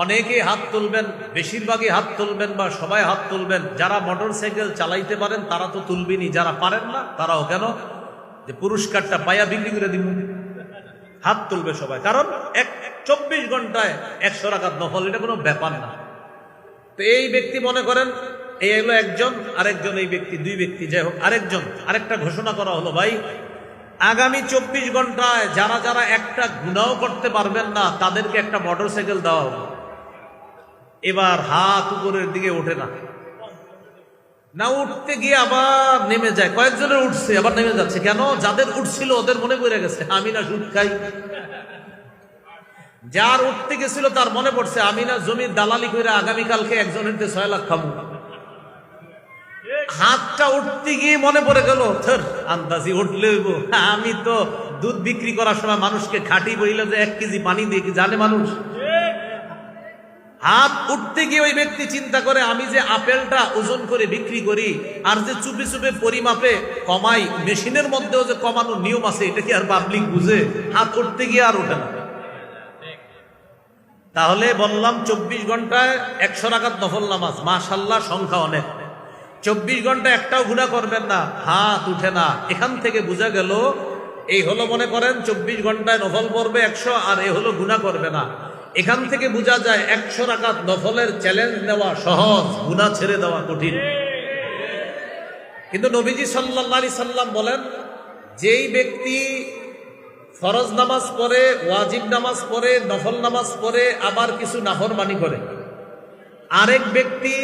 অনেকেই হাত তুলবেন, বেশিরভাগই হাত তুলবেন বা সবাই হাত তুলবেন যারা মোটরসাইকেল চালাইতে পারেন, তারা তো তুলবেনই, যারা পারেন না তারাও কেন, যে পুরস্কারটা পায়া বিক্রি করে দিব, হাত তুলবে সবাই। কারণ 24 ঘন্টায় 100 রাকাত নফল, এটা কোনো ব্যাপার না। তো এই ব্যক্তি মনে করেন এই হলো একজন, আরেকজন, এই ব্যক্তি দুই ব্যক্তি, যাই হোক আরেকজন, আরেকটা ঘোষণা করা হলো, ভাই আগামী 24 ঘন্টায় যারা যারা একটা গুনাহ করতে পারবেন না তাদেরকে একটা মোটরসাইকেল দেওয়া হবে। এবার হাত উপরের দিকে ওঠে না, না উঠতে গিয়ে আবার নেমে যায়, কয়েকজনের উঠছে আবার নেমে যাচ্ছে। কেন? যাদের উঠছিল ওদের মনে পড়ে গেছে আমি না সুদ খাই। যার উঠতে গেছিল তার মনে পড়ছে আমি না জমির দালালি করে আগামীকালকে একজনের 6 লাখ খাবো। হাতটা উঠতে গিয়ে মনে পড়ে গেল আন্দাজি উঠলে আমি তো দুধ বিক্রি করার সময় মানুষকে খাঁটি বইলে যে 1 কেজি পানি দিয়ে কি জানে মানুষ। হাত উঠতে গিয়ে ওই ব্যক্তি চিন্তা করে আমি যে আপেলটা ওজন করে বিক্রি করি আর যে চুপে চুপে পরিমাপে কমাই, মেশিনের মধ্যেও যে কমানোর নিয়ম আছে, এটা কি আর পাবলিক বুঝে? হাত উঠতে গিয়ে আর ওঠে না। তাহলে বললাম 24 ঘন্টায় 100 রাকাত নফল নামাজ, মাশাআল্লাহ সংখ্যা অনেক। 24 ঘন্টা একটাও গুনাহ করবেন না, হাত উঠে না। এখান থেকে বোঝা গেল এই হলো মনে করেন 24 ঘন্টায় নফল পড়বে 100, আর এই হলো গুনাহ করবে না। এখান থেকে বোঝা যায় 100 রাকাত নফলের চ্যালেঞ্জ নেওয়া সহজ, গুনাহ ছেড়ে দেওয়া কঠিন। কিন্তু নবীজি সাল্লাল্লাহু আলাইহি সাল্লাম বলেন, যেই ব্যক্তি ফরজ নামাজ পড়ে, ওয়াজিব নামাজ পড়ে, নফল নামাজ পড়ে, আবার কিছু নাফরমানি করে, আরেক ব্যক্তি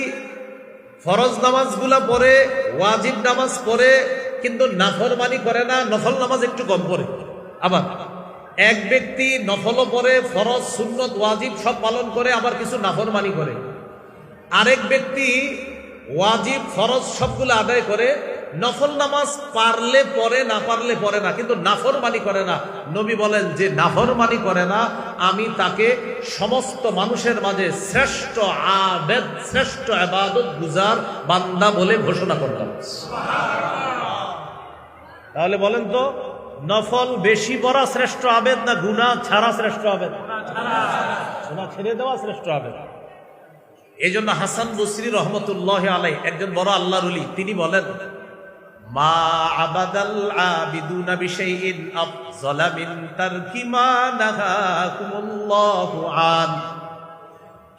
ফরজ নামাজগুলা পড়ে, ওয়াজিব নামাজ পড়ে, কিন্তু নাফরমানি করে না, নফল নামাজ একটু কম পড়ে। আবার এক ব্যক্তি নফলও পড়ে, ফরজ সুন্নত ওয়াজিব সব পালন করে, আবার কিছু নাফরমানি করে। আরেক ব্যক্তি ওয়াজিব ফরজ সবগুলো আদায় করে, নফল নামাজ পারলে পড়ে, না পারলে পড়ে না, কিন্তু নাফরমানি করে না। নবী বলেন যে নাফরমানি করে না, আমি তাকে সমস্ত মানুষের মাঝে শ্রেষ্ঠ আবেদ, শ্রেষ্ঠ ইবাদত গুজার বান্দা বলে ঘোষণা করলাম। তাহলে বলেন তো, নফল বেশি পড়া শ্রেষ্ঠ আবেদ না গুনাহ ছাড়া শ্রেষ্ঠ আবেদ? গুনাহ ছেড়ে দেওয়া শ্রেষ্ঠ আবেদ। এই জন্য হাসান বসরি রহমতুল্লাহ আলাই, একজন বড় আল্লাহর ওলি, তিনি বলেন, মা আবাদাল আবিদুনা বিশাইইন আফযালা মিন তারকি মা নাহাকুমুল্লাহু আন।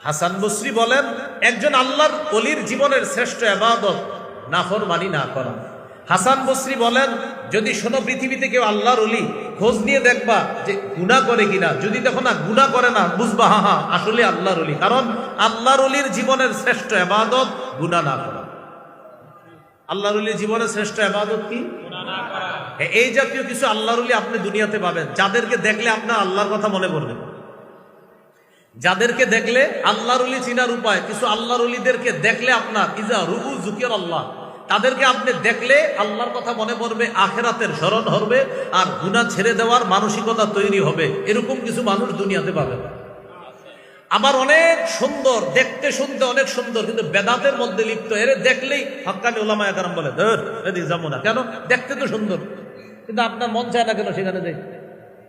হাসান বসরি বলেন, একজন আল্লাহর ওলির জীবনের শ্রেষ্ঠ ইবাদত নাফরমানি না করা। হাসান বসরি বলেন, যদি শোনো পৃথিবীতে কেউ আল্লাহর ওলি, খোঁজ নিয়ে দেখবা যে গুনাহ করে কিনা। যদি দেখো না গুনাহ করে না, বুঝবা হা আসলে আল্লাহর ওলি। কারণ আল্লাহর ওলির জীবনের শ্রেষ্ঠ ইবাদত গুনাহ না করা। আল্লাহর ওলির জীবনের শ্রেষ্ঠ ইবাদত কি? গুনাহ না করা। এই জাতীয় কিছু আল্লাহর ওলি আপনি দুনিয়াতে পাবেন, যাদেরকে দেখলে আপনার আল্লাহর কথা মনে পড়বে। যাদেরকে দেখলে আল্লাহর ওলি চিনার উপায়, কিছু আল্লাহর ওলিদেরকে দেখলে আপনার ইজা রুউ যুকির আল্লাহ, তাদেরকে আপনি দেখলে আল্লাহর কথা মনে পড়বে, আখিরাতের স্মরণ হবে, আর গুনাহ ছেড়ে দেওয়ার মানসিকতা তৈরি হবে। এরকম কিছু মানুষ দুনিয়াতে পাবেন। আবার অনেক সুন্দর, দেখতে শুনতে অনেক সুন্দর, কিন্তু বেদাতের মধ্যে লিপ্ত। এর দেখলেই হক্কানি উলামায়ে কেরাম বলে ধর এদিকে যাবো না। কেন? দেখতে তো সুন্দর, কিন্তু আপনার মন চায় না কেন সেখানে যাই।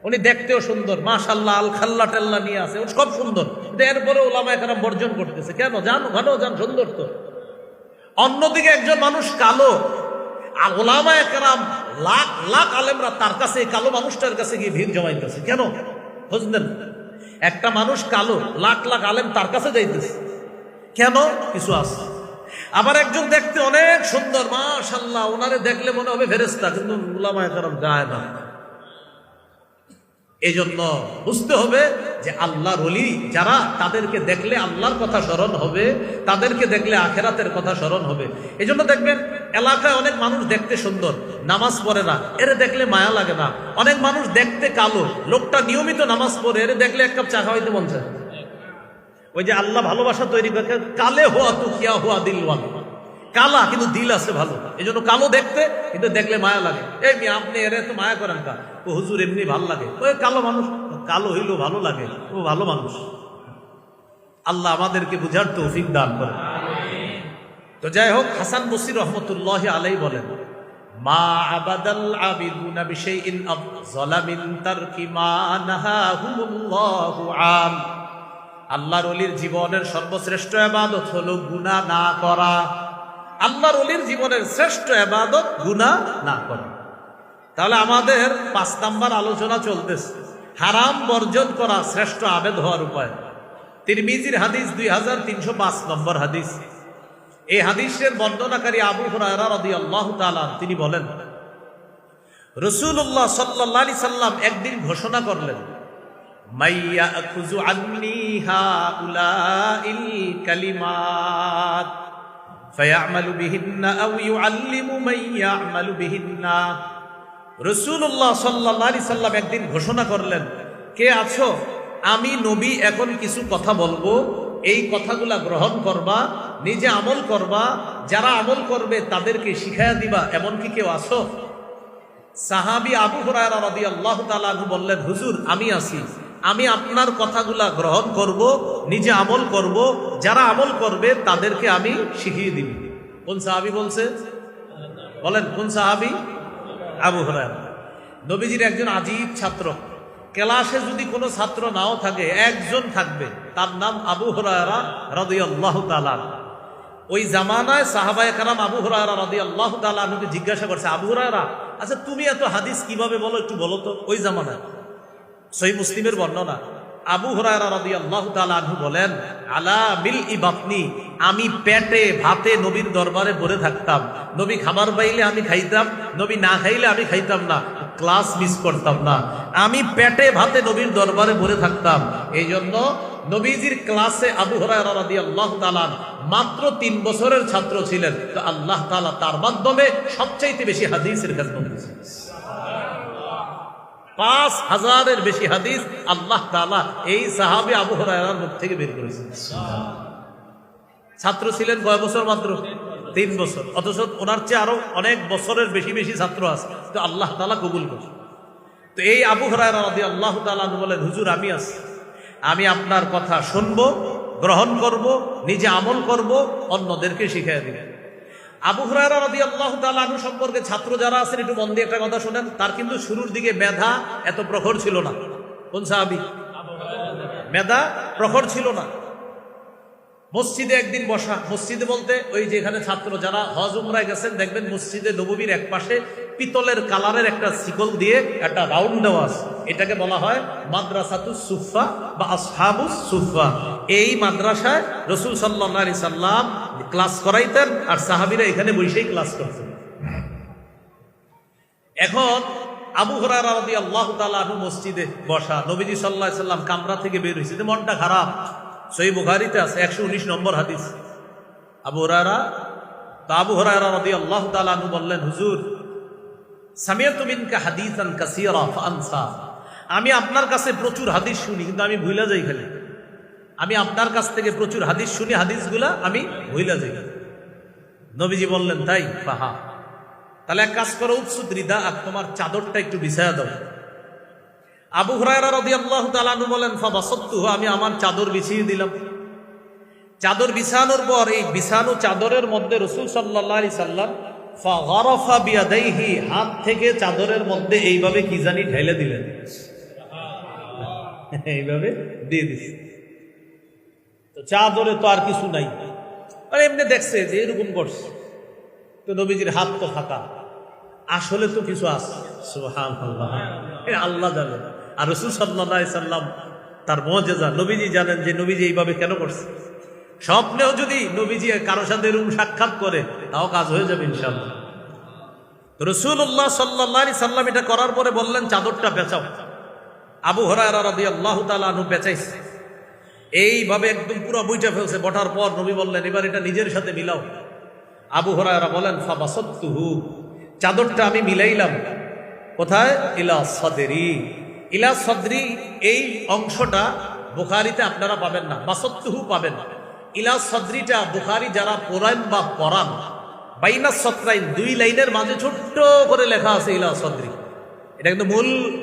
উনি দেখতেও সুন্দর, মাশাআল্লাহ, আল খাল্লা টেল্লা নিয়ে আছে, সব সুন্দর, কিন্তু এরপরে উলামায়ে কেরাম বর্জন করতেছে। কেন? জানো ভালো জান সুন্দর তো। অন্যদিকে একজন মানুষ কালো, আর উলামায়ে কেরাম লাখ লাখ আলেমরা তার কাছে, কালো মানুষটার কাছে গিয়ে ভিড় জমাইতেছে। কেন? বুঝলেন? একটা মানুষ কালো, লাখ লাখ আলেম তার কাছে যাইতেছে। কেন? কিছু আছে। আবার একজন দেখতে অনেক সুন্দর, মাশাআল্লাহ, ওনারে দেখলে মনে হবে ফেরেশতা, কিন্তু উলামায়ে কেরাম যায় না। এই জন্য বুঝতে হবে যে আল্লাহর ওলি যারা, তাদেরকে দেখলে আল্লাহর কথা স্মরণ হবে, তাদেরকে দেখলে আখিরাতের কথা স্মরণ হবে। এই জন্য দেখবেন এলাকায় অনেক মানুষ দেখতে সুন্দর, নামাজ পড়ে না, এরে দেখলে মায়া লাগে না। অনেক মানুষ দেখতে কালো, লোকটা নিয়মিত নামাজ পড়ে, এরে দেখলে এক কাপ চা খাওয়াইতে মন চায়। ওই যে আল্লাহ ভালোবাসা তৈরি করে, কালে হুয়া তু কিয়া হুয়া দিলওয়ান, কালা কিন্তু দিল আছে ভালো। এই জন্য কালো দেখতে, কিন্তু দেখলে মায়া লাগে। এই মেয়ে আপনি এরে তো মায়া করেন কা? ও হুজুর এমনি ভালো লাগে। ওই কালো মানুষ, কালো হইলেও ভালো লাগে, ও ভালো মানুষ। আল্লাহ আমাদেরকে বুঝার তৌফিক দান করেন। তো যাই হোক, হাসান বসরি রহমতুল্লাহ আলাইহি বলেন, মা আবাদাল আবিদুনা বিশাইইন আফযালা মিন তারকি মা নাহাহুমুল্লাহু আন। আল্লাহর ওলির জীবনের সর্বশ্রেষ্ঠ ইবাদত হলো গুনাহ না করা। আল্লাহর ওলির জীবনের শ্রেষ্ঠ ইবাদত গুনাহ না করা। তাহলে আমাদের 5 নাম্বার আলোচনা চলতেছে, হারাম বর্জন করা শ্রেষ্ঠ আবেদ হওয়ার উপায়। তিরমিজির হাদিস 2305 নম্বর হাদিস। এই হাদিসের বর্ণনাকারী আবু হুরায়রা রাদিয়াল্লাহু তাআলা তিনি বলেন, রাসূলুল্লাহ সাল্লাল্লাহু আলাইহি সাল্লাম একদিন ঘোষণা করলেন, মাইয়া আখুযু আন্নী হাউলাইল কালিমাত ফায়ামালু বিহিন্না আও ইউআল্লিমু মান ইয়ামালু বিহিন্না। রাসূলুল্লাহ সাল্লাল্লাহু আলাইহি সাল্লাম একদিন ঘোষণা করলেন, কে আছো, আমি নবী এখন কিছু কথা বলবো, এই কথাগুলা গ্রহণ করবা, নিজে আমল করবা, যারা আমল করবে তাদেরকে শিখাইয়া দিবা, এমন কি কেউ আছো? সাহাবী আবু হুরায়রা রাদিয়াল্লাহু তাআলা আনহু বললেন, হুজুর আমি আছি, আমি আপনার কথাগুলা গ্রহণ করব, নিজে আমল করব, যারা আমল করবে তাদেরকে আমি শিখিয়ে দিব। কোন সাহাবী বলছে? বলেন কোন সাহাবী? আবু হুরায়রা। নবীজির একজন আজীব ছাত্র, ক্লাসে যদি কোনো ছাত্র নাও থাকে, একজন থাকবে, তার নাম আবু হুরায়রা রাদিয়াল্লাহু তাআলা। ওই জামানায় সাহাবায়ে কেরাম আবু হুরায়রা রাদিয়াল্লাহু তাআলা আনহুকে জিজ্ঞাসা করছে, আবু হুরায়রা, আচ্ছা তুমি এত হাদিস কিভাবে বলো, একটু বলো তো। ওই জামানায় সহিহ মুসলিমের বর্ণনা, আবু হুরায়রা রাদিয়াল্লাহু তাআলা আনহু বলেন, আলা মিলই বাতনি, আমি পেটে ভাতে নবীর দরবারে পড়ে থাকতাম, নবী খাবার পাইলে আমি খাইতাম, নবী না খাইলে আমি খাইতাম না, ক্লাস মিস করতাম না, আমি পেটে ভাতে নবীর দরবারে পড়ে থাকতাম। এই জন্য নবীজির ক্লাসে আবু হুরায়রা রাদিয়াল্লাহু তাআলা মাত্র 3 বছরের ছাত্র ছিলেন, তো আল্লাহ তাআলা তার মাধ্যমে সবচাইতে বেশি হাদিসের খেদমত করেছেন। 5000-এর বেশি হাদিস আল্লাহ তাআলা এই সাহাবী আবু হুরায়রার মুখ থেকে বের করেছেন। ছাত্র ছিলেন কয় বছর? মাত্র 3 বছর। অথচ ওনার চেয়ে আরো অনেক বছরের বেশি বেশি ছাত্র আছে, তো আল্লাহ তাআলা কবুল করেন। তো এই আবু হুরায়রা রাদিয়াল্লাহু তাআলা বলেন, হুজুর আমি আছি, আমি আপনার কথা শুনবো, গ্রহণ করব, নিজে আমল করব, অন্যদেরকে শিখিয়ে দিব। আবু হুরায়রা রাদিয়াল্লাহু তাআলা আনহু সম্পর্কে ছাত্র যারা আছেন একটু মন দিয়ে একটা কথা শুনেন, তার কিন্তু শুরুর দিকে মেধা এত প্রখর ছিল না। কোন সাহাবী? মেধা প্রখর ছিল না। মসজিদে একদিন বসা, মসজিদে বলতে ওই যেখানে ছাত্র যারা হজ উমরায় গেছেন দেখবেন মসজিদে নববীর এক পাশে পিতলের কালারের একটা শিকল দিয়ে একটা রাউন্ড দেওয়া আছে, এটাকে বলা হয় মাদ্রাসাতুস সুফফা বা আসহাবুস সুফফা। এই মাদ্রাসায় রাসূল সাল্লাল্লাহু আলাইহি সাল্লাম ক্লাস করাইতেন আর সাহাবীরা এখানে বসেই ক্লাস করতেন। এখন আবু হুরায়রা রাদিয়াল্লাহু তাআলা আনহু মসজিদে বসা, নবীজি সাল্লাল্লাহু আলাইহি সাল্লাম কামরা থেকে বের হইছে, মনটা খারাপ। সহিহ বুখারীতে আছে 119 নম্বর হাদিস। আবু হুরায়রা রাদিয়াল্লাহু তাআলা আনহু বললেন, হুজুর সামিআতু মিনকা হাদিসান কাসীরা ফাআনসা, আমি আপনার কাছে প্রচুর হাদিস শুনি কিন্তু আমি ভুলে যাই খালি। আমি আপনার কাছ থেকে প্রচুর হাদিস শুনি, হাদিসগুলা আমি ভুলে যাই। নবীজি বললেন, তাই? ফাহা, তাহলে এক কাজ করো, উৎসুদ রিদা, আর তোমার চাদরটা একটু বিছায়া দাও। আবু হুরায়রা রাদিয়াল্লাহু তাআলা আনহু বলেন, ফাবাসাততুহু, আমি আমার চাদর বিছিয়ে দিলাম। চাদর বিছানোর পর এই বিছানো চাদরের মধ্যে রাসূল সাল্লাল্লাহু আলাইহি সাল্লাম ফাগারাফা বিয়াদাইহি, হাত থেকে চাদরের মধ্যে এইভাবে কি জানি ঢেলে দিলেন, এইভাবে দিয়ে দিছে। তো চাদরে তো আর কিছু নাই, আর এমনি দেখছে যে এরকম করছে, তো নবীজির হাত তো ফাঁকা, আসলে তো কিছু আছে। সুবহানাল্লাহ, এটা আল্লাহ জানেন, আর রাসূল সাল্লাল্লাহু আলাইহি সাল্লাম তার মুজিজা, নবীজি জানেন যে নবীজি এইভাবে কেন করছে। স্বপ্নেও যদি নবীজি কারোর সাথে এরকম সাক্ষাৎ করে তাও কাজ হয়ে যাবে ইনশাআল্লাহ। রাসূলুল্লাহ সাল্লাল্লাহু আলাইহি সাল্লাম এটা করার পরে বললেন, চাদরটা পেঁচাও। আবু হুরায়রা রাদিয়াল্লাহু তাআলা আনহু পেঁচাইছে, এইভাবে একদম পুরো বইটা ফেলছে। বটার পর নবী বললেন, এবার এটা নিজের সাথে মিলাও। আবু হুরায়রা বলেন, ফাবাসাততুহু, চাদরটা আমি মিলাইলাম। কোথায়? ইলা সাদরি। ইলা সাদরি এই অংশটা বুখারীতে আপনারা পাবেন না, বাসাততুহু পাবেন। ইলা সাদরিটা বুখারী যারা পড়েন বা পড়ান, বাইনা সাতরাইন, 2 লাইনের মাঝে ছোট্ট করে লেখা আছে ইলা সাদরি। এটা কিন্তু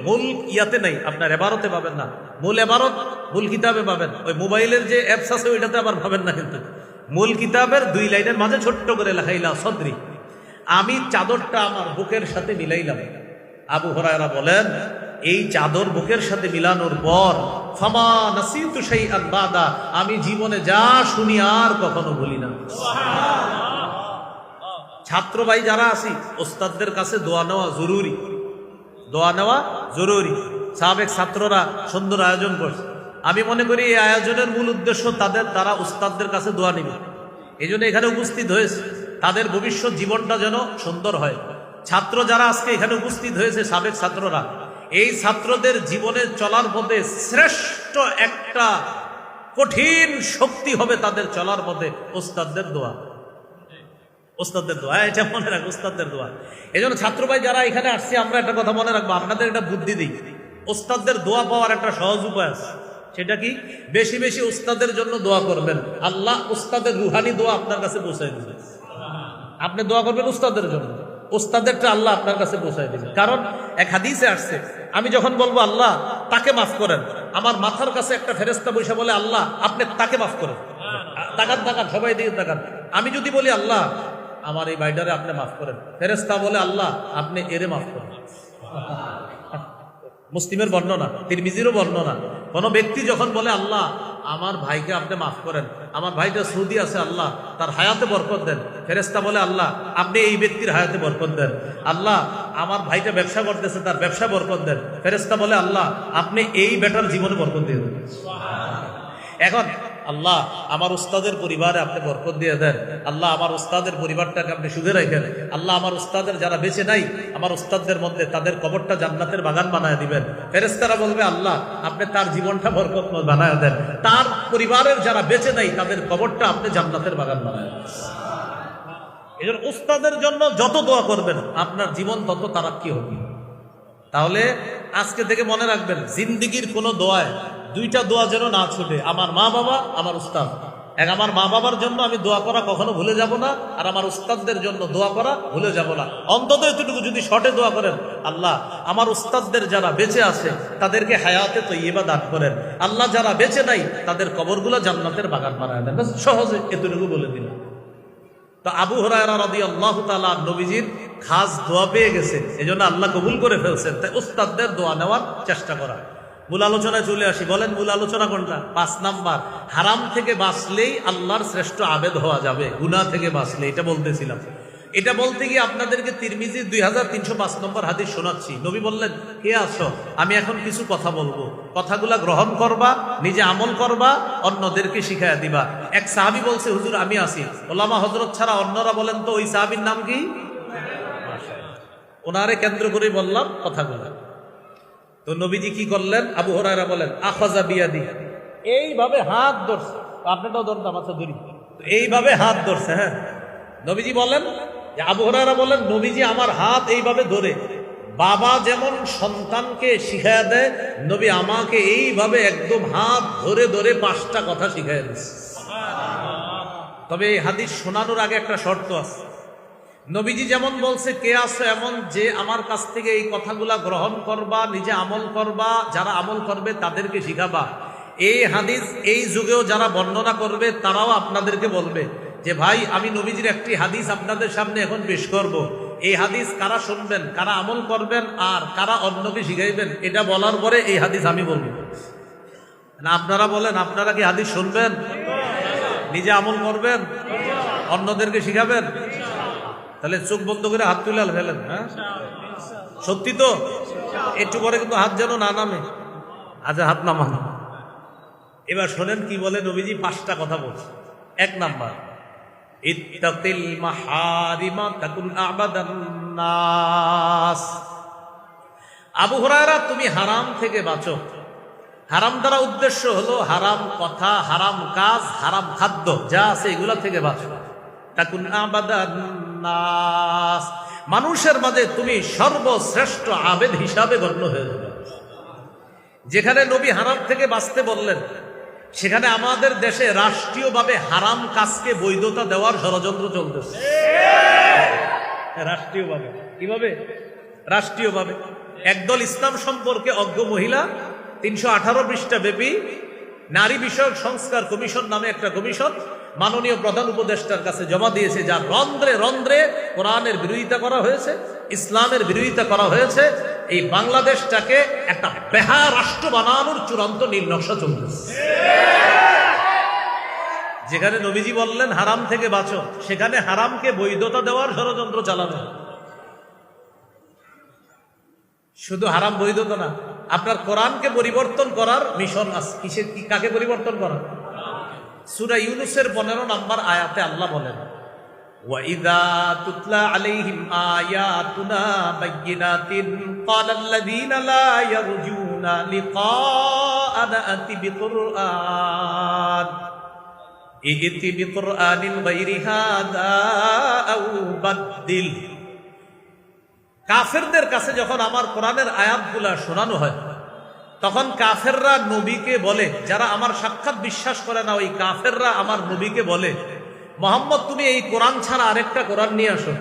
মূল ইয়াতে নাই, আপনার এবারতে পাবেন না। মূল এবারত মূল কিতাবে পাবেন, ওই মোবাইলের যে অ্যাপস আছে ওইটাতে আবার পাবেন না। কিন্তু মূল কিতাবের 2 লাইনের মাঝে ছোট্ট করে লেখা ইলা সাদরি। আমি চাদরটা আমার বুকের সাথে মিলাইলাম। আবু হুরায়রা বলেন, এই চাদর বুকের সাথে মিলানোর পর ফামা নাসিতু শাইআন বাদা, আমি জীবনে যা শুনি আর কখনো ভুলি না। ছাত্র ভাই যারা আছি, ওস্তাদদের কাছে দোয়া নেওয়া জরুরি, দোয়া নেওয়া জরুরি। সাবেক ছাত্ররা সুন্দর আয়োজন করছে, আমি মনে করি এই আয়োজনের মূল উদ্দেশ্য তারা উস্তাদদের কাছে দোয়া নিবে, এই জন্য এখানে উপস্থিত হয়েছে, তাদের ভবিষ্যৎ জীবনটা যেন সুন্দর হয়। ছাত্র যারা আজকে এখানে উপস্থিত হয়েছে, সাবেক ছাত্ররা, এই ছাত্রদের জীবনে চলার পথে শ্রেষ্ঠ একটা কঠিন শক্তি হবে তাদের চলার পথে ওস্তাদদের দোয়া। ওস্তাদদের দোয়া, এটা মনে রাখবো, ওস্তাদদের দোয়া। এই জন্য ছাত্র ভাই যারা এখানে আসছি, আমরা একটা কথা মনে রাখবো, আপনাদের একটা বুদ্ধি দিই, ওস্তাদদের দোয়া পাওয়ার একটা সহজ উপায় আছে। সেটা কি? বেশি বেশি ওস্তাদের জন্য দোয়া করবেন, আল্লাহ ওস্তাদের রুহানি দোয়া আপনার কাছে পৌঁছায় দিবে। আপনি দোয়া করবেন ওস্তাদের জন্য, ওস্তাদেরটা আল্লাহ আপনার কাছে পৌঁছায় দিবে। কারণ এক হাদিসে আসছে, আমি যখন বলবো আল্লাহ তাকে মাফ করেন, আমার মাথার কাছে একটা ফেরেশতা বসে বলে আল্লাহ আপনি তাকে মাফ করেন। তাকান তাকান, সবাই দিকে তাকান। আমি যদি বলি আল্লাহ আমার এই ভাইটারে আপনি মাফ করেন, ফেরেশতা বলে আল্লাহ আপনি এরে মাফ করেন। মুসলিমের বর্ণনা, তিরমিজিরও বর্ণনা, কোন ব্যক্তি যখন বলে আল্লাহ আমার ভাইকে আপনি মাফ করেন, আমার ভাইটা সৌদি আছে, আল্লাহ তার হায়াতে বরকত দেন, ফেরেশতা বলে আল্লাহ আপনি এই ব্যক্তির হায়াতে বরকত দেন। আল্লাহ আমার ভাইটা ব্যবসা করতেছে, তার ব্যবসা বরকত দেন, ফেরেশতা বলে আল্লাহ আপনি এই বেটার জীবনে বরকত দিয়ে দেন। এখন আল্লাহ আমার উস্তাদের পরিবারে আপনি বরকত দিয়ে দেন, আল্লাহ আমার উস্তাদের পরিবারটাকে আপনি সুখে রাখেন, আল্লাহ আমার উস্তাদের যারা বেঁচে নাই, আমার উস্তাদদের মধ্যে তাদের কবরটা জান্নাতের বাগান বানায় দিবেন। ফেরেশতারা বলবে আল্লাহ আপনি তার জীবনটা বরকতময় বানায় দেন, তার পরিবারের যারা বেঁচে নাই তাদের কবরটা আপনি জান্নাতের বাগান বানায় দেন। এই জন্য উস্তাদের জন্য যত দোয়া করবেন আপনার জীবন তত তারাক্কি হবে। তাহলে আজকে থেকে মনে রাখবেন, জিন্দিগির কোনো দোয়ায় দুইটা দোয়া যেন না ছুটে, আমার মা বাবা, আমার উস্তাদ। আমার মা বাবার জন্য আমি দোয়া করা কখনো ভুলে যাব না, আর আমার উস্তাদদের জন্য দোয়া করা ভুলে যাব না। অন্তত এতটুকু যদি শর্টে দোয়া করেন, আল্লাহ আমার উস্তাদদের যারা বেঁচে আছে তাদেরকে হায়াতে তৈয়বা দান করেন, আল্লাহ যারা বেঁচে নাই তাদের কবরগুলো জান্নাতের বাগান বানায় দেন। সহজে এতটুকু বলে দিন। তো আবু হুরায়রা রাদিয়াল্লাহু তাআলা নবীজির খাস দোয়া পেয়ে গেছে, এজন্য আল্লাহ কবুল করে ফেলছেন। তাই উস্তাদদের দোয়া নেওয়ার চেষ্টা করা। মূল আলোচনায় চলে আসি। বলেন মূল আলোচনা কোনটা? 5 নাম্বার, হারাম থেকে বাঁচলেই আল্লাহর শ্রেষ্ঠ আবেদ হওয়া যাবে, গুনাহ থেকে বাঁচলে। এটা বলতেছিলাম। এটা বলতে গিয়ে আপনাদেরকে তিরমিজি 2305 নম্বর হাদিস শোনাচ্ছি। নবী বললেন, কে আছো? আমি এখন কিছু কথা বলবো, কথাগুলা গ্রহণ করবা, নিজে আমল করবা, অন্যদেরকে শিখাইয়া দিবা। এক সাহাবী বলছে, হুজুর আমি আছি। ওলামা হযরত ছাড়া অন্যরা বলেন তো ওই সাহাবীর নাম কি? ওনারে কেন্দ্র করে বললাম কথাগুলা। তো নবীজি কি করলেন? আবু হুরায়রা বলেন, আখাযা বিয়াদি, এইভাবে হাত ধরছে। আপনারটাও ধরতাম, আচ্ছা ধরি। এইভাবে হাত ধরছে। হ্যাঁ, নবীজি বলেন, আবু হুরায়রা বলেন, নবীজি আমার হাত এইভাবে ধরে, বাবা যেমন সন্তানকে শিখায়া দেয়, নবী আমাকে এইভাবে একদম হাত ধরে ধরে 5টা কথা শিখাইয়া দিচ্ছে। তবে এই হাদিস শোনানোর আগে একটা শর্ত আছে। নবীজি যেমন বলছে, কে আছো এমন যে আমার কাছ থেকে এই কথাগুলা গ্রহণ করবা, নিজে আমল করবা, যারা আমল করবে তাদেরকে শিখাবা। এই হাদিস এই যুগেও যারা বর্ণনা করবে তারাও আপনাদেরকে বলবে যে ভাই আমি নবীজির একটি হাদিস আপনাদের সামনে এখন পেশ করব। এই হাদিস কারা শুনবেন, কারা আমল করবেন, আর কারা অন্যকে শিখাইবেন, এটা বলার পরে এই হাদিস আমি বলবো না। আপনারা বলেন, আপনারা কি হাদিস শুনবেন, নিজে আমল করবেন, অন্যদেরকে শিখাবেন? তাহলে চোখ বন্ধ করে হাত তুলে ফেলেন। হ্যাঁ, সত্যি তো? একটু পরে কিন্তু হাত যেন না নামে। আচ্ছা, হাত নামান। এবার শোনেন কি বলে নবীজি। 5টা কথা বলছে। 1 নাম্বার, ইত্তাকিল মাহারিমা তাকুন আবাদান নাস। আবু হুরায়রা, তুমি হারাম থেকে বাঁচো। হারাম দ্বারা উদ্দেশ্য হলো হারাম কথা, হারাম কাজ, হারাম খাদ্য যা আছে এগুলা থেকে বাঁচো। তাকুন আবাদান নাস, মানুষের মাঝে তুমি সর্বশ্রেষ্ঠ আবেদ হিসাবে গণ্য হয়ে যাবে। যেখানে নবী হারাম থেকে বাঁচতে বললেন, সেখানে আমাদের দেশে রাষ্ট্রীয়ভাবে হারাম কাজকে বৈধতা দেওয়ার ষড়যন্ত্র চলতেছে। রাষ্ট্রীয়ভাবে। কিভাবে? রাষ্ট্রীয়ভাবে একদল ইসলাম সম্পর্কে অজ্ঞ মহিলা 318 পৃষ্ঠা ব্যাপী নারী বিষয়ক সংস্কার কমিশন নামে একটা কমিশন মাননীয় প্রধান উপদেষ্টার কাছে জমা দিয়েছে, যার রন্ধ্রে রন্ধ্রে কোরআনের বিরোধিতা করা হয়েছে, ইসলামের বিরোধিতা করা হয়েছে। এই বাংলাদেশটাকে একটা বেহা রাষ্ট্র বানানোর চূড়ান্ত নীল নকশা চলতেছে। যেখানে নবীজি বললেন হারাম থেকে বাঁচো, সেখানে হারামকে বৈধতা দেওয়ার ষড়যন্ত্র চালানো। শুধু হারাম বৈধতা না, আপনার কোরআনকে পরিবর্তন করার মিশন আছে। কিসের, কাকে পরিবর্তন করা? সূরা ইউনূসের 15 নম্বর আয়াতে আল্লাহ বলেন, وَإِذَا تُتْلَى عَلَيْهِمْ آيَاتُنَا بَيِّنَاتٍ قَالَ الَّذِينَ لَا يَرْجُونَ لِقَاءَنَا ائْتِ بِقُرْآنٍ غَيْرِ هَذَا أَوْ بَدِّلْ। কাফেরদের কাছে যখন আমার কোরআনের আয়াতগুলা শোনানো হয়, তখন কাফেররা নবীকে বলে, যারা আমার সাক্ষাৎ বিশ্বাস করে না ওই কাফেররা আমার নবীকে বলে, মোহাম্মদ তুমি এই কোরআন ছাড়া আরেকটা কোরআন নিয়ে আসো।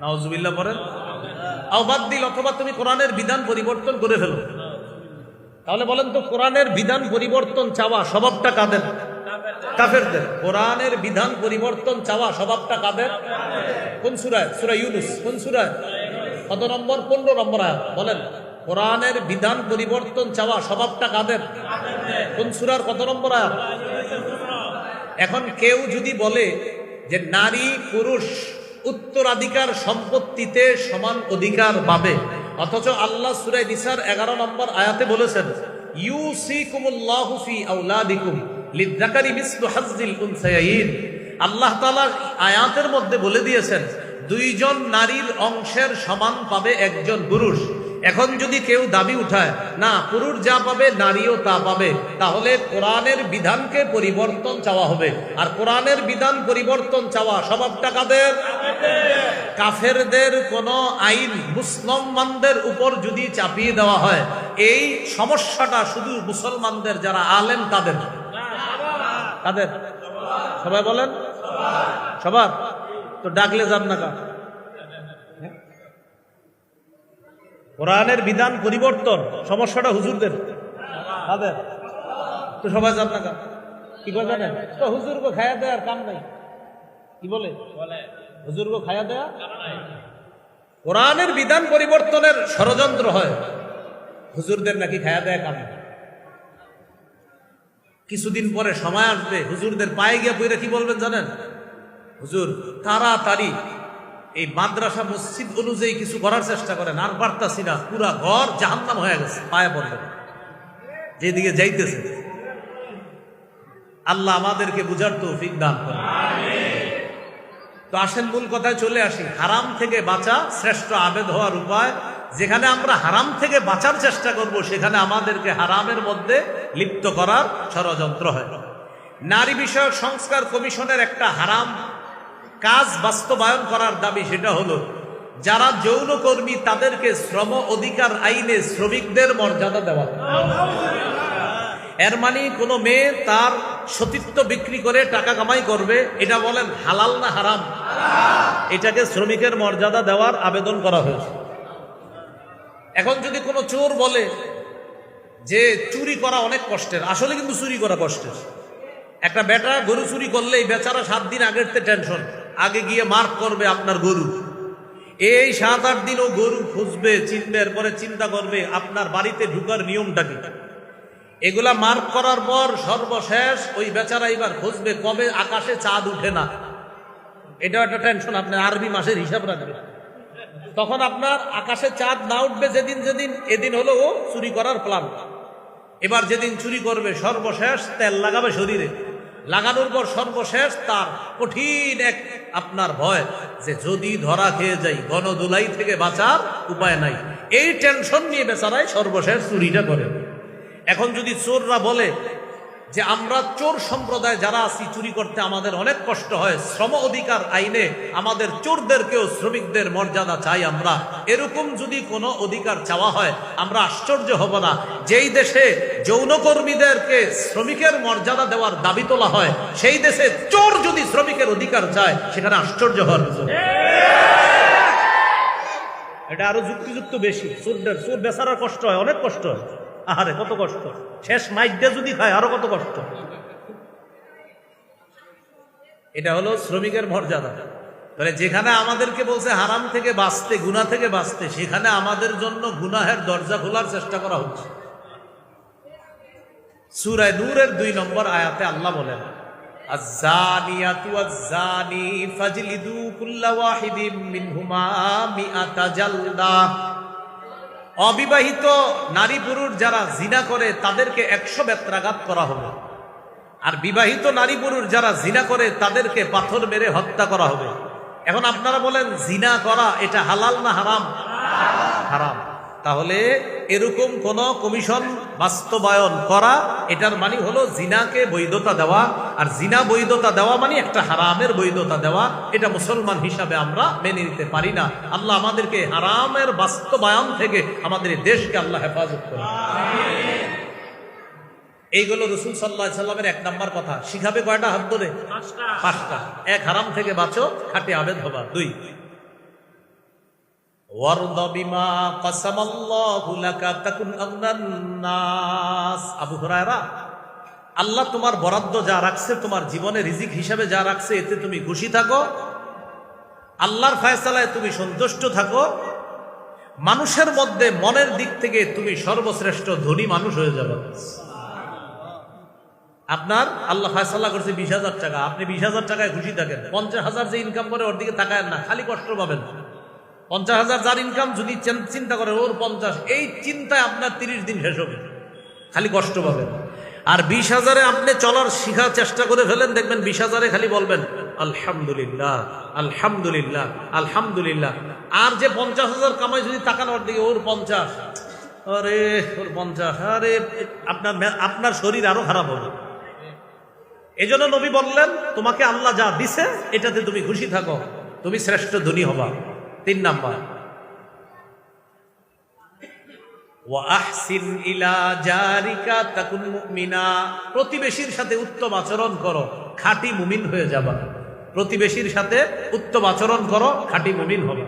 নাউজুবিল্লাহ পড়েন। আও বাদদিল, অথবা তুমি কোরআনের বিধান পরিবর্তন করে ফেলো। তাহলে বলেন তো, কোরআনের বিধান পরিবর্তন চাওয়া স্বভাবটা কাদের? কাফেরদের। কোরআনের বিধান পরিবর্তন চাওয়া স্বভাবটা কাদের? কোন সূরায়? সূরা ইউনূস। কোন সূরায়? কত নম্বর? 15 নম্বর আয়াত। বলেন, কোরআনের বিধান পরিবর্তন চাওয়া স্বভাবটা কাদের? কোন সূরার কত নম্বর আয়াত? এখন কেউ যদি বলে যে নারী পুরুষ উত্তরাধিকার সম্পত্তিতে সমান অধিকার পাবে, অথচ আল্লাহ সূরা নিসার 11 নম্বর আয়াতে বলেছেন, ইউসিকুমুল্লাহু ফি আওলাদিকুম লিযযাকারি মিসলু হাজ্জিল উনসায়াইন। আল্লাহ তাআলা আয়াতের মধ্যে বলে দিয়েছেন, দুইজন নারীর অংশের সমান পাবে একজন পুরুষ। এখন যদি কেউ দাবি উঠায় না পুরুষ যা পাবে নারীও তা পাবে, তাহলে কোরআনের বিধানকে পরিবর্তন চাওয়া হবে। আর কোরআনের বিধান পরিবর্তন চাওয়া স্বভাবটা কাদের? কাফেরদের কোন আইন মুসলমানদের উপর যদি চাপিয়ে দেওয়া হয়, এই সমস্যাটা শুধু মুসলমানদের যারা আলেম তাদের। কাদের? সবাই বলেন সবার। তো ডাকলে যান না কা? কোরআনের বিধান পরিবর্তন সমস্যাটা হুজুরদের। তাদের তো সবাই যান না কা? কি করে জানেন তো? হুজুরকে খায়া দেওয়ার কাম নাই। কি বলে? হুজুরকে খায়া দেয়া। কোরআনের বিধান পরিবর্তনের ষড়যন্ত্র হয়, হুজুরদের নাকি খায়া দেয়া কাম। কিছুদিন পরে সময় আসবে, হুজুরদের পায়ে গিয়ে পইরা কি বলবেন জানেন? হুজুর তাড়াতাড়ি এই মাদ্রাসা মসজিদ অনুযায়ী কিছু করার চেষ্টা করেন, আর পারতাছি না, পুরা ঘর জাহান্নাম হয়ে গেছে। পায়ে পড়বেন যেদিকে যাইতেছে। আল্লাহ আমাদেরকে বুঝার তৌফিক দান করেন। তো আসেন মূল কথায় চলে আসি। হারাম থেকে বাঁচা শ্রেষ্ঠ আবেদ হওয়ার উপায়। যেখানে আমরা হারাম থেকে বাঁচার চেষ্টা করব, সেখানে আমাদেরকে হারামের মধ্যে লিপ্ত করার ষড়যন্ত্র হয়। নারী বিষয়ক সংস্কার কমিশনের একটা হারাম কাজ বাস্তবায়ন করার দাবি, সেটা হলো যারা যৌনকর্মী তাদেরকে শ্রম অধিকার আইনে শ্রমিকদের মর্যাদা দেওয়া। এর মানে কোনো মেয়ে তার সতীত্ব বিক্রি করে টাকা কামাই করবে, এটা বলেন হালাল না হারাম? এটাকে শ্রমিকের মর্যাদা দেওয়ার আবেদন করা হয়েছে। এখন যদি কোনো চোর বলে যে চুরি করা অনেক কষ্টের, আসলে কিন্তু চুরি করা কষ্টের। একটা বেটা গরু চুরি করলে এই বেচারা 7 দিন আগের টেনশন, আগে গিয়ে মার্ক করবে আপনার গরু। এই 7-8 দিন ও গরু খুঁজবে, চিনবে, এরপরে চিন্তা করবে আপনার বাড়িতে ঢুকার নিয়মটা কি। এগুলা মার্ক করার পর সর্বশেষ ওই বেচারা এবার খুঁজবে কবে আকাশে চাঁদ উঠে না। এটাও একটা টেনশন। আপনি আরবি মাসের হিসাব রাখবেন, তখন আপনার আকাশে চাঁদ না উঠবে যেদিন এদিন হলো ও চুরি করার প্ল্যান। এবার যেদিন চুরি করবে সর্বশেষ তেল লাগাবে শরীরে, লাগানোর পর সর্বশেষ তার কঠিন এক আপনার ভয় যে যদি ধরা খেয়ে যাই গণদোলাই থেকে বাঁচার উপায় নাই। এই টেনশন নিয়ে বেচারাই সর্বশেষ চুরিটা করে। এখন যদি চোররা বলে যে আমরা চোর সম্প্রদায় যারা আছি, চুরি করতে আমাদের অনেক কষ্ট হয়, শ্রম অধিকার আইনে আমাদের চোরদেরকেও শ্রমিকদের মর্যাদা চাই আমরা, এরকম যদি কোনো অধিকার চাওয়া হয়, আমরা আশ্চর্য হব না। যেই দেশে যৌনকর্মীদেরকে শ্রমিকের মর্যাদা দেওয়ার দাবি তোলা হয়, সেই দেশে চোর যদি শ্রমিকের অধিকার চায়, সেখানে আশ্চর্য হওয়ার কিছু। এটা আরো যুক্তিযুক্ত বেশি। চোর বেচারার কষ্ট হয়, অনেক কষ্ট হয়। আরে কত কষ্ট, শেষ মাইকটা যদি খায় আরো কত কষ্ট। এটা হলো শ্রমিকের মর্যাদা। তাহলে যেখানে আমাদেরকে বলছে হারাম থেকে বাঁচতে, গুনাহ থেকে বাঁচতে, সেখানে আমাদের জন্য গুনাহের দরজা খোলার চেষ্টা করা হচ্ছে। সূরা নূরের 2 নম্বর আয়াতে আল্লাহ বলেন, আয-যানিয়াতু ওয়াজ-যানি ফাজলিদু কুল্লা ওয়াহিদিম মিনহুমা মিআতা জালদা। অবিবাহিত নারী পুরুষ যারা জিনা করে তাদেরকে 100 বেত্রাঘাত করা হবে, আর বিবাহিত নারী পুরুষ যারা জিনা করে তাদেরকে পাথর মেরে হত্যা করা হবে। এখন আপনারা বলেন জিনা করা এটা হালাল না হারাম? হারাম। তাহলে এরকম কোন কমিশন বাস্তবায়ন করা, এটার মানে হলো জিনাকে বৈধতা দেওয়া, আর জিনা বৈধতা দেওয়া মানে একটা হারামের বৈধতা দেওয়া। এটা মুসলমান হিসাবে আমরা মেনে নিতে পারি না। আল্লাহ আমাদেরকে হারামের বাস্তবায়ন থেকে আমাদের দেশকে আল্লাহ হেফাজত করে। এইগুলো রাসূল সাল্লাল্লাহু আলাইহি সাল্লামের 1 নাম্বার কথা। শিখাবে কয়টা? হাত ধরে 5টা। 1, হারাম থেকে বাঁচো, খাঁটি আবেদ হবা। 2, ওয়ারদা বিমা কাসামাল্লাহু লাকা তাকুন আগনান নাস। আবু হুরায়রা, আল্লাহ তোমার বরাদ্দ যা রাখছে, তোমার জীবনে রিজিক হিসাবে যা রাখছে, এতে তুমি খুশি থাকো, আল্লাহর ফয়সালায় তুমি সন্তুষ্ট থাকো, মানুষের মধ্যে মনের দিক থেকে তুমি সর্বশ্রেষ্ঠ ধনী মানুষ হয়ে যাবে। আপনার আল্লাহ ফয়সালা করছে 20,000 টাকা, আপনি 20,000 টাকায় খুশি থাকেন। 50,000 যে ইনকাম করে ওর দিকে তাকায়েন না, খালি কষ্ট পাবেন। 50,000 যার ইনকাম, যদি চিন্তা করেন ওর 50, এই চিন্তায় আপনার 30 দিন শেষ হবে, খালি কষ্ট পাবেন। আর 20,000-এ আপনি চলার শিখার চেষ্টা করে ফেলেন, দেখবেন 20,000-এ খালি বলবেন আলহামদুলিল্লাহ আলহামদুলিল্লাহ আলহামদুলিল্লাহ। আর যে 50,000 কামাই, যদি তাকান ওর দিকে, ওর 50, আরে ওর 50, আরে আপনার শরীর আরো খারাপ হবে। এজন্য নবী বললেন, তোমাকে আল্লাহ যা দিছে এটাতে তুমি খুশি থাকো, তুমি শ্রেষ্ঠ ধনী হবা। 3 নাম্বার, ওয়া আহসিন ইলা জারিকা তাকুন মুমিনা। প্রতিবেশীর সাথে উত্তম আচরণ করো, খাঁটি মুমিন হয়ে যাবা। প্রতিবেশীর সাথে উত্তম আচরণ করো, খাঁটি মুমিন হবে।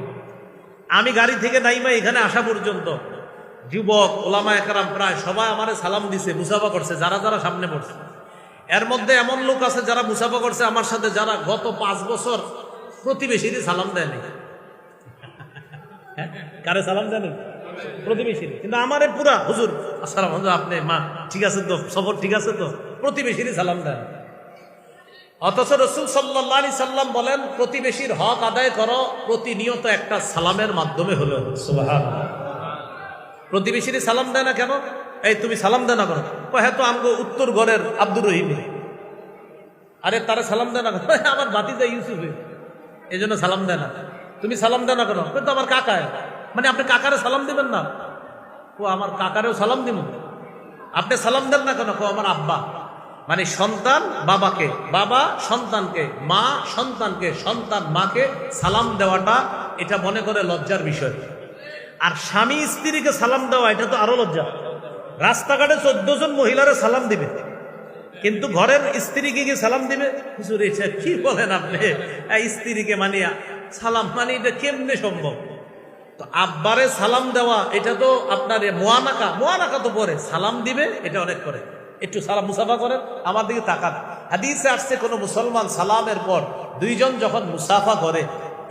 আমি গাড়ি থেকে নাইমা এখানে আসা পর্যন্ত যুবক ওলামা একরাম প্রায় সবাই আমারে সালাম দিছে, মুসাফা করছে, যারা যারা সামনে পড়ছে। এর মধ্যে এমন লোক আছে যারা মুসাফা করছে আমার সাথে, যারা গত 5 বছর প্রতিবেশীরই সালাম দেয়নি। কারে সালাম জানেন? প্রতিবেশীর। কিন্তু আমারে পুরা হুজুর আসসালাম, হুজুর আপনি মা ঠিক আছে তো, সফর ঠিক আছে তো, প্রতিবেশীরই সালাম দেয়। অথচ রাসূল সাল্লাল্লাহু আলাইহি সাল্লাম বলেন, প্রতিবেশীর হক আদায় করো প্রতিনিয়ত একটা সালামের মাধ্যমে হলো। সুবহানাল্লাহ। প্রতিবেশীরই সালাম দেয় না কেন? এই তুমি সালাম দেয় না কেন? হ্যাঁ তো আমগো উত্তর ঘরের আব্দুর রহিম। আরে তারা সালাম দেয় না কেন? আমার ভাতিজা ইউসুফ, এই জন্য সালাম দেয় না। তুমি সালাম দেয় না কেন? তো আমার কাকা। মানে আপনি কাকারে সালাম দিবেন না? ও আমার কাকারেও সালাম দিব। আপনি সালাম দেন না কেন? আমার আব্বা। মানে সন্তান বাবাকে, বাবা সন্তানকে, মা সন্তানকে, সন্তান মাকে সালাম দেওয়াটা এটা মনে করে লজ্জার বিষয়। আর স্বামী স্ত্রীকে সালাম দেওয়া এটা তো আরো লজ্জা। রাস্তাঘাটে 14 জন মহিলারে সালাম দিবে, কিন্তু ঘরের স্ত্রীকে কি সালাম দিবে? হুজুর এটা কি বলেন আপনি? স্ত্রীকে মানিয়া সালাম, মানে এটা কেমনে সম্ভব? তো আব্বারে সালাম দেওয়া এটা তো আপনার মোয়ানাকা তো পরে সালাম দিবে, এটা অনেক করে। একটু সালাম মুসাফা করেন, আমার দিকে তাকান। হাদিসে আসছে কোন মুসলমান সালামের পর 2 জন যখন মুসাফা করে,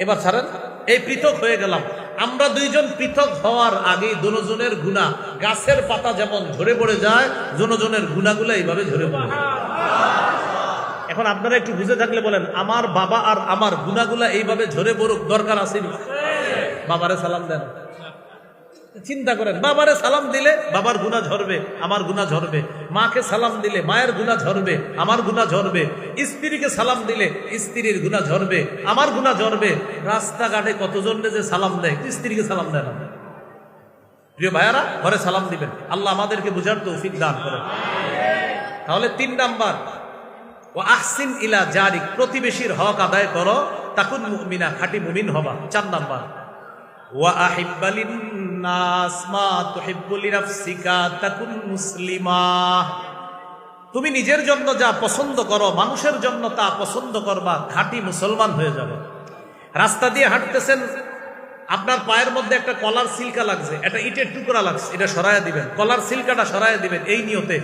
এবার ছাড়েন, এই পৃথক হয়ে গেলাম, আমরা 2 জন পৃথক হওয়ার আগে দুজনের গুনাহ গাছের পাতা যেমন ঝরে পড়ে যায়, দুজনের গুনাহগুলো এইভাবে ঝরে পড়ে। এখন আপনারা একটু বুঝে থাকলে বলেন, আমার বাবা আর আমার গুনাহগুলো এইভাবে ঝরে পড়ুক, দরকার আছে? বাবারে সালাম দেন, চিন্তা করেন। বাবারে সালাম দিলে বাবার গুনাহ ঝরবে, আমার গুনাহ ঝরবে। মাকে সালাম দিলে মায়ের গুনাহ ঝরবে, আমার গুনাহ ঝরবে। স্ত্রীকে সালাম দিলে স্ত্রীর গুনাহ ঝরবে, আমার গুনাহ ঝরবে। রাস্তাঘাটে কতজন যে সালাম দেয়, স্ত্রীকে সালাম দেয় না। প্রিয় ভাইয়ারা, ঘরে সালাম দিবেন। আল্লাহ আমাদেরকে বুঝার তৌফিক দান করেন। তাহলে 3 নাম্বার, ওয়া আহসিন ইলা জারিক, প্রতিবেশীর হক আদায় করো, তাকুন মুমিনা, খাঁটি মুমিন হবা। 4 নাম্বার, ওয়া আহিব্বালিন নাস মা তুহিব্বু লিনাফসিকা তাকুন মুসলিমা। তুমি নিজের জন্য যা পছন্দ করো, মানুষের জন্য তা পছন্দ করবা, খাঁটি মুসলমান হয়ে যাবে। রাস্তা দিয়ে হাঁটতেছেন, আপনার পায়ের মধ্যে একটা কলার সিলকা লাগছে, একটা ইটের টুকরা লাগছে, এটা সরাইয়া দিবেন, কলার সিলকাটা সরাইয়া দিবেন, এই নিয়তে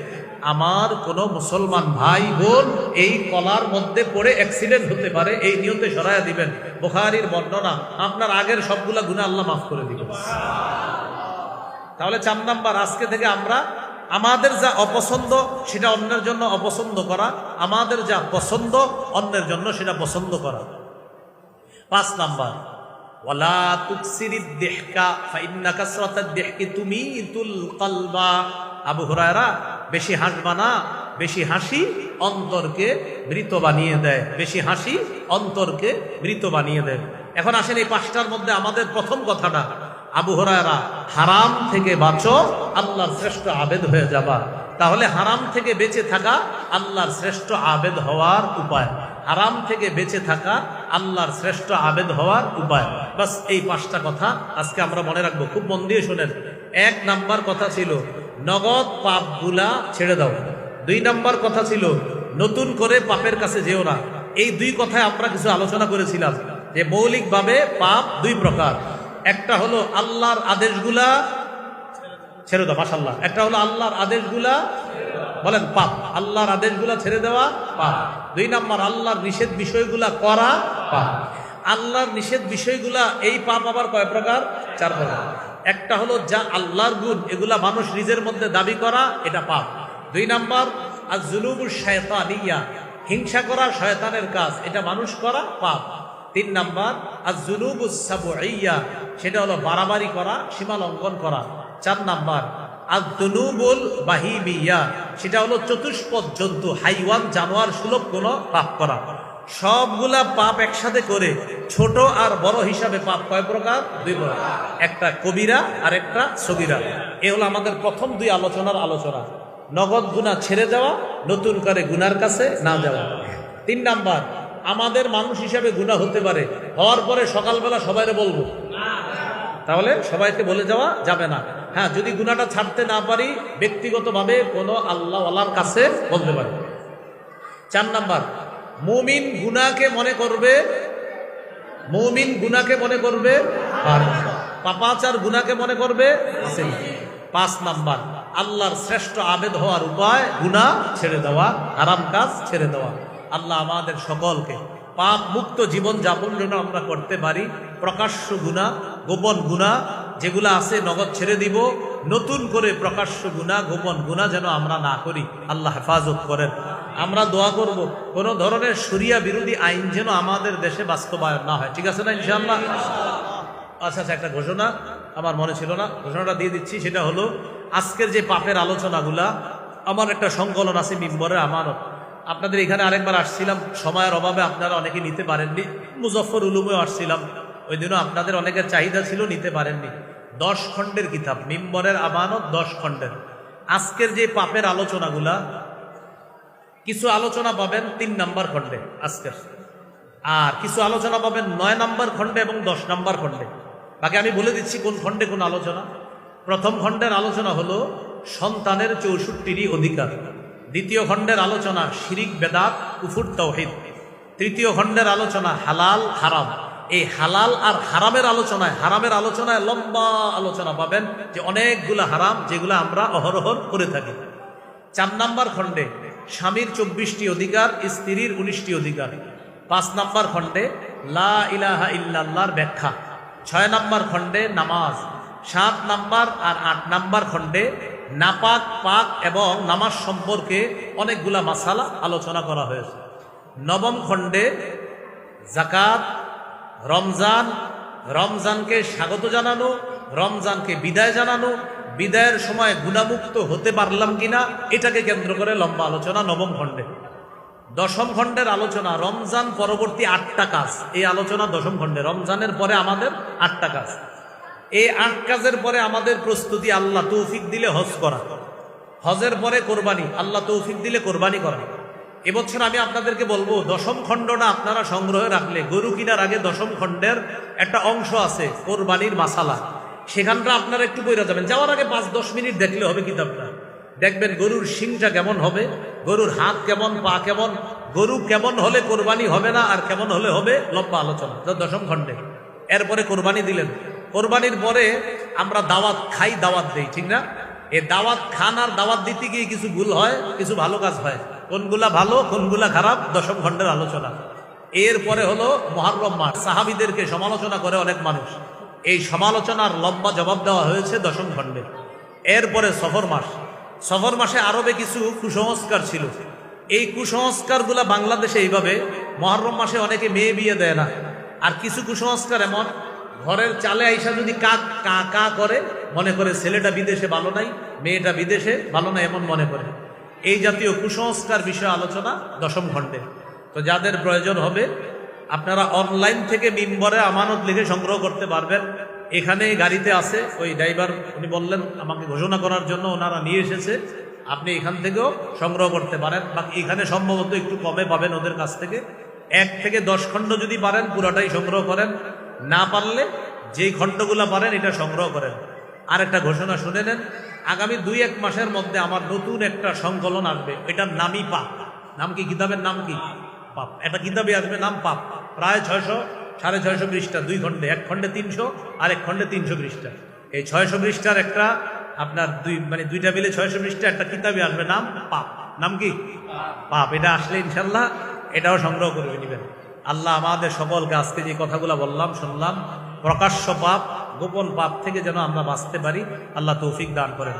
আমার কোনো মুসলমান ভাই বোন এই কলার মধ্যে পড়ে অ্যাক্সিডেন্ট হতে পারে, এই নিয়তে সরাইয়া দিবেন। বুখারীর বর্ণনা, আপনার আগের সবগুলা গুনাহ আল্লাহ মাফ করে দিবেন। তাহলে 4 নাম্বার, আজকে থেকে আমরা আমাদের যা অপছন্দ সেটা অন্যের জন্য অপছন্দ করা, আমাদের যা পছন্দ অন্যের জন্য সেটা পছন্দ করা। 5 নাম্বার, ওয়ালা তুকসিরিদ দিহকা ফাইন্না কাসরাতাদ দিহকি তুমিতুল কলবা। আবু হুরায়রা, বেশি হাসবা না, বেশি হাসি অন্তরকে মৃত বানিয়ে দেয়, বেশি হাসি অন্তরকে মৃত বানিয়ে দেয়। এখন আসেন এই 5টার মধ্যে আমাদের প্রথম কথাটা, আবু হুরায়রা, হারাম থেকে বাঁচো, আল্লাহর শ্রেষ্ঠ আবেদ হয়ে যাবা। তাহলে হারাম থেকে বেঁচে থাকা আল্লাহর শ্রেষ্ঠ আবেদ হওয়ার উপায়, হারাম থেকে বেঁচে থাকা আল্লাহর শ্রেষ্ঠ আবেদ হওয়ার উপায়। বাস এই 5টা কথা আজকে আমরা মনে রাখবো, খুব মন দিয়ে শোনেন। 1 নাম্বার কথা ছিল নগদ পাপগুলা ছেড়ে দাও। 2 নাম্বার কথা ছিল নতুন করে পাপের কাছে যেও না। এই 2 কথায় আমরা কিছু আলোচনা করেছিলাম যে মৌলিকভাবে পাপ 2 প্রকার। একটা হলো আল্লাহর আদেশগুলা ছেড়ে দাও, মাশাআল্লাহ। একটা হলো আল্লাহর আদেশগুলা, বলেন পাপ, আল্লাহর আদেশগুলা ছেড়ে দেওয়া পাপ। 2 নাম্বার আল্লাহর নিষেধ বিষয়গুলা করা পাপ। আল্লাহর নিষেধ বিষয়গুলা, এই পাপ আবার কয় প্রকার? 4 প্রকার। একটা হলো যা আল্লাহর গুণ, এগুলা মানুষ নিজের মধ্যে দাবি করা, এটা পাপ। 2 নাম্বার আয-যুনুবুশ শায়তানিয়া, হিংসা করা শয়তানের কাজ, এটা মানুষ করা পাপ। 3 নাম্বার আয-যুনুবুস সাবউইয়া, সেটা হলো বাড়াবাড়ি করা, সীমা লঙ্ঘন করা। 4 নাম্বার আয-যুনুবুল বাহিমিয়া, সেটা হলো চতুষ্পদ জন্তু, হাইওয়ান, জানোয়ার সুলভ কোনো পাপ করা। সবগুলা পাপ একসাথে করে ছোট আর বড় হিসাবে পাপ কয় প্রকার? 2 প্রকার। একটা কবিরা আর একটা সগীরা। এ হলো আমাদের প্রথম 2 আলোচনার আলোচনা। নগদ গুনাহ ছেড়ে দেওয়া, নতুন করে গুনার কাছে না যাওয়া। 3 নাম্বার, আমাদের মানুষ হিসাবে গুনাহ হতে পারে, হওয়ার পরে সকালবেলা সবাইরে বলবো, তাহলে সবাইকে বলে যাওয়া যাবে না। হ্যাঁ, যদি গুনাহটা ছাড়তে না পারি ব্যক্তিগতভাবে কোনো আল্লাহওয়ালার কাছে বলতে পারি। 4 নাম্বার, মুমিন গুনাহকে মনে করবে, মুমিন গুনাহকে মনে করবে পাপাচার, গুনাহকে মনে করবে। 5 নাম্বার, আল্লাহর শ্রেষ্ঠ আবেদ হওয়ার উপায় গুনাহ ছেড়ে দেওয়া, হারাম কাজ ছেড়ে দেওয়া। আল্লাহ আমাদের সকলকে পাপ মুক্ত জীবন যাপন যেন আমরা করতে পারি। প্রকাশ্য গুনাহ, গোপন গুনাহ যেগুলো আছে নগদ ছেড়ে দিব, নতুন করে প্রকাশ্য গুনাহ, গোপন গুনাহ যেন আমরা না করি। আল্লাহ হেফাজত করেন। আমরা দোয়া করব কোনো ধরনের শরিয়া বিরোধী আইন যেন আমাদের দেশে বাস্তবায়ন না হয়। ঠিক আছে না ইনশাআল্লাহ? আচ্ছা, একটা ঘোষণা আমার মনে ছিল না, ঘোষণাটা দিয়ে দিচ্ছি। সেটা হলো আজকের যে পাপের আলোচনাগুলা, আমার একটা সংকলন আছে মিম্বরের আমানত। আপনাদের এখানে আরেকবার আসছিলাম, সময়ের অভাবে আপনারা অনেকে নিতে পারেননি। মুজফফর উলুমেও আসছিলাম, ওই দিনও আপনাদের অনেকের চাহিদা ছিল, নিতে পারেননি। 10 খণ্ডের কিতাব, মিম্বরের আমানত 10 খণ্ডের। আজকের যে পাপের আলোচনাগুলা, কিছু আলোচনা পাবেন 3 নাম্বার খণ্ডে আজকের, আর কিছু আলোচনা পাবেন 9 নাম্বার খণ্ডে এবং 10 নাম্বার খণ্ডে। বাকি আমি বলে দিচ্ছি কোন খণ্ডে কোন আলোচনা। প্রথম খণ্ডের আলোচনা হলো সন্তানের 64টি অধিকার। দ্বিতীয় খণ্ডের আলোচনা শিরিক, বেদাত, কুফর, তাওহীদ। তৃতীয় খণ্ডের আলোচনা হালাল, হারাম। এই হালাল আর হারামের আলোচনায় লম্বা আলোচনা পাবেন, যে অনেকগুলা হারাম যেগুলো আমরা অহরহ করে থাকি। 4 নাম্বার খণ্ডে স্বামীর 24টি অধিকার, স্ত্রীর 19টি অধিকার। 5 নাম্বার খণ্ডে লা ইলাহা ইল্লাল্লাহর ব্যাখ্যা। 6 নাম্বার খণ্ডে নামাজ। 7 নাম্বার আর 8 নাম্বার খণ্ডে নাপাক, পাক এবং নামাজ সম্পর্কে অনেকগুলা মাসালা আলোচনা করা হয়েছে। 9ম খণ্ডে যাকাত, রমজান, রমজানকে স্বাগত জানানো, রমজানকে বিদায় জানানো, বিদায়ের সময় গুনাহমুক্ত হতে পারলাম কিনা, এটাকে কেন্দ্র করে লম্বা আলোচনা 9ম খণ্ডে। 10ম খণ্ডের আলোচনা রমজান পরবর্তী 8টা কাজ। এই আলোচনা 10ম খণ্ডে। রমজানের পরে আমাদের 8টা কাজ। এই 8 কাজের পরে আমাদের প্রস্তুতি, আল্লাহ তৌফিক দিলে হজ করা। হজের পরে কোরবানি, আল্লাহ তৌফিক দিলে কোরবানি করা। এবছর আমি আপনাদেরকে বলবো 10ম খণ্ডটা আপনারা সংগ্রহে রাখলে, গরু কিনার আগে 10ম খণ্ডের একটা অংশ আছে কোরবানির মাসালা, সেখানটা আপনারা একটু বইরা যাবেন। যাওয়ার আগে 5-10 মিনিট দেখলে হবে কিতাবটা। দেখবেন গরুর শিংটা কেমন হবে, গরুর হাত কেমন, পা কেমন, গরু কেমন হলে কোরবানি হবে না আর কেমন হলে হবে, লম্বা আলোচনা 10ম খণ্ডে। এরপরে কোরবানি দিলেন, কোরবানির পরে আমরা দাওয়াত খাই, দাওয়াত দেই, ঠিক না? এ দাওয়াত খান আর দাওয়াত দিতে গিয়ে কিছু ভুল হয়, কিছু ভালো কাজ হয়। কোনগুলা ভালো কোনগুলা খারাপ, দশম খণ্ডের আলোচনা। এরপরে হলো মুহররম মাস, সাহাবীদেরকে সমালোচনা করে অনেক মানুষ, এই সমালোচনার লম্বা জবাব দেওয়া হয়েছে দশম খণ্ডে। এরপরে সফর মাস, সফর মাসে আরবে কিছু কুসংস্কার ছিল, এই কুসংস্কারগুলা বাংলাদেশে এইভাবে মুহররম মাসে অনেকে মেয়ে বিয়ে দেয় না। আর কিছু কুসংস্কার এমন, ঘরের চালে আইসা যদি কাক কা কা করে, মনে করে ছেলেটা বিদেশে ভালো নাই, মেয়েটা বিদেশে ভালো নাই, এমন মনে করে। এই জাতীয় কুসংস্কার বিষয়ে আলোচনা দশম খণ্ডে। তো যাদের প্রয়োজন হবে আপনারা অনলাইন থেকে মিম্বরে আমানত লিখে সংগ্রহ করতে পারবেন। এখানে গাড়িতে আছে, ওই ড্রাইভার উনি বললেন আমাকে ঘোষণা করার জন্য, ওনারা নিয়ে এসেছে। আপনি এখান থেকেও সংগ্রহ করতে পারেন, বা এখানে সম্ভবত একটু কমে পাবেন ওদের কাছ থেকে। 1 থেকে 10 খণ্ড যদি পারেন পুরোটাই সংগ্রহ করেন, না পারলে যেই খণ্ডগুলো পারেন এটা সংগ্রহ করেন। আর একটা ঘোষণা শুনে নেন, আগামী 2-1 মাসের মধ্যে আমার নতুন একটা সংকলন আসবে, এটার নামই পাপ। নাম কি? কিতাবের নাম কি? পাপ। একটা কিতাবে আসবে, নাম পাপ। প্রায় 600-650 পৃষ্ঠা, 2 খণ্ডে, 1 খণ্ডে 300 আর 1 খণ্ডে 300 পৃষ্ঠা। এই 600 পৃষ্ঠার একটা আপনার দুইটা মিলে 600 পৃষ্ঠা একটা কিতাবে আসবে, নাম পাপ। নাম কি? পাপ। এটা আসলে ইনশাল্লাহ এটাও সংগ্রহ করে নেবেন। আল্লাহ আমাদের সকলকে আজকে যে কথাগুলো বললাম শুনলাম, প্রকাশ্য পাপ গোপন পাপ থেকে যেন আমরা বাঁচতে পারি, আল্লাহ তৌফিক দান করেন।